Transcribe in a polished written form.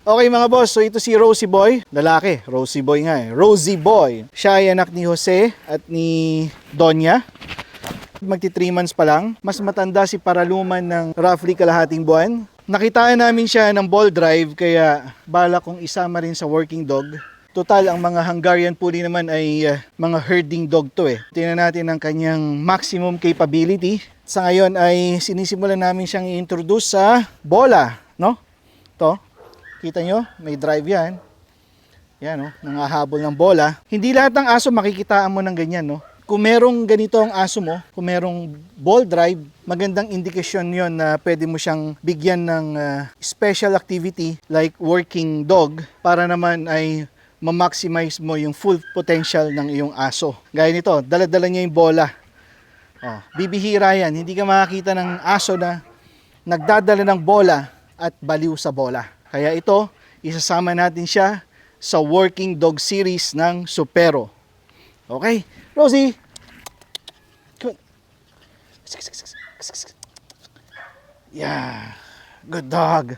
Okay mga boss, so ito si Rosie Boy. Lalaki, Rosie Boy nga eh. Rosie Boy. Siya ay anak ni Jose at ni Donya. Magti 3 months pa lang. Mas matanda si Paraluman ng roughly kalahating buwan. Nakitaan namin siya ng ball drive kaya bala kong isama rin sa working dog. Total, ang mga Hungarian Puli naman ay mga herding dog to eh. Tingnan natin ang kanyang maximum capability. Sa ngayon ay sinisimulan namin siyang i-introduce sa bola, no? To. Kita nyo, may drive yan. Yan, no? Nangahabol ng bola. Hindi lahat ng aso makikitaan mo ng ganyan, no? Kung merong ganito ang aso mo, kung merong ball drive, magandang indikasyon yon na pwede mo siyang bigyan ng special activity like working dog para naman ay ma-maximize mo yung full potential ng iyong aso. Gaya nito, dala-dala niya yung bola. Oh, bibihira yan. Hindi ka makakita ng aso na nagdadala ng bola at baliw sa bola. Kaya ito, isasama natin siya sa working dog series ng Supero. Okay? Rosie! Yeah. Good dog.